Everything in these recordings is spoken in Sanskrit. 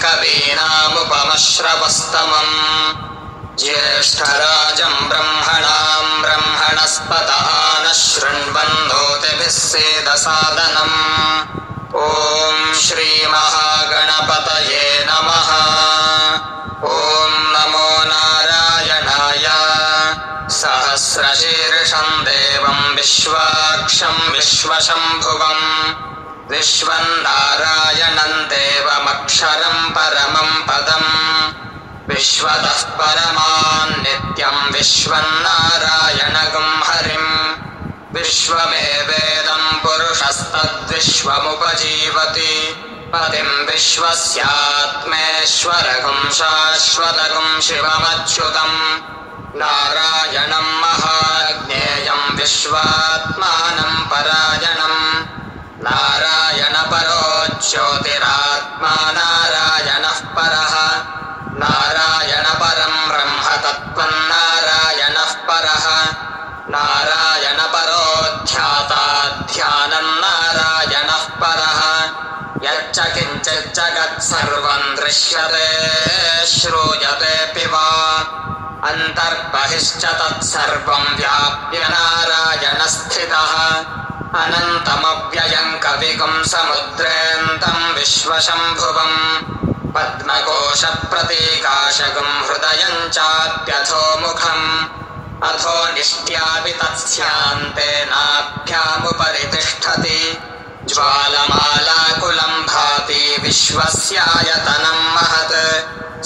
कवीनामुपमश्रवस्तमम् ज्येष्ठराजं ब्रह्मणां ब्रह्मणस्पत नः शृण्वन्नोतिभिः सेदसादनम् ॐ श्रीमहागणपतये नमः। ॐ नमो नारायणाय। सहस्रशीर्षं देवं विश्वाक्षं विश्वशम्भुवम् विश्वन्नारायणं देवमक्षरं परमं पदम् विश्वतः परमान् नित्यं विश्वन्नारायणगं हरिम् विश्वमेवेदं पुरुषस्तद्विश्वमुपजीवति पतिं विश्वस्यात्मेश्वरगं शाश्वतगं शिवमच्युतं नारायणं महाज्ञेयं विश्वात्मानं परायणं नारायणपरो ज्योतिरात्मा नारायणः परः नारायणपरं ब्रह्म तत्त्वं नारायणः परः नारायणपरो ध्याता ध्यानं नारायणः परः यच्च किञ्चित् जगत्सर्वं दृश्यते श्रूयतेऽपि वा अन्तर्बहिश्च तत्सर्वं व्याप्य नारायणस्थितः अनन्तमव्ययं कविगुं समुद्रेऽन्तं विश्वशम्भुवम् पद्मकोशप्रतीकाशगं हृदयं चाप्यथोमुखम् अथो निष्ट्यापि तत्स्यान्ते नाभ्यामुपरि तिष्ठति ज्वालमालाकुलं भाति विश्वस्यायतनं महत्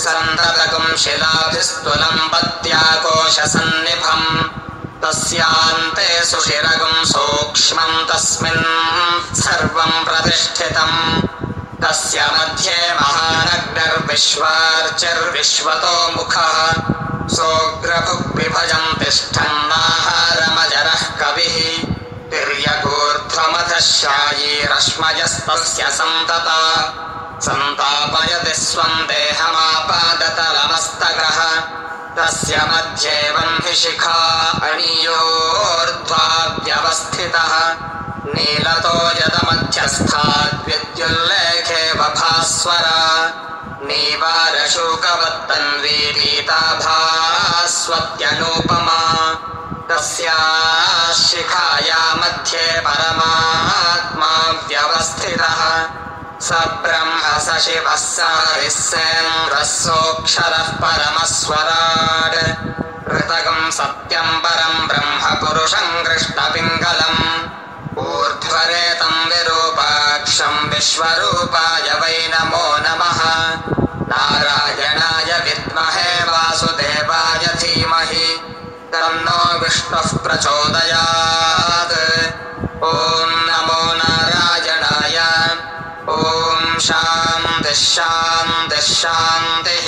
सन्ततगं शिलाभिस्तुलं पत्याकोशसन्निभम् तस्यान्ते सुषिरगं सूक्ष्मं तस्मिन् सर्वं प्रतिष्ठितम् तस्य मध्ये महानग्निर्विश्वार्चिर्विश्वतो मुखः सोऽग्रभुग्विभजं तिष्ठन्नाहारमजरः कविः तिर्यगूर्ध्वमधः शायीरश्मयस्तस्य सन्तता सन्तापयति स्वं देहमापादतलमस्तकः तस्य मध्ये वह्निशिखा अणियोर्ध्वा व्यवस्थितः नीलतो यदमध्यस्थाद्विद्युल्लेखे वभास्वरा नीवारशोकवत्तन्वी पीताभास्वत्यनुपमा तस्याः शिखाया मध्ये परमात्मा व्यवस्थितः स ब्रह्म स शिवः स हरिः सेन्द्रः सोऽक्षरः परमस्वराट् ऋतगं सत्यं परं ब्रह्म पुरुषं कृष्णपिङ्गलम् ऊर्ध्वरेतं विरूपाक्षं विश्वरूपाय वै नमो नमः नारायणाय विद्महे वासुदेवाय धीमहि तन्नो विष्णुः प्रचोदयात्। ॐ नमो नारायणाय। ॐ शान्तिः शान्तिः शान्तिः।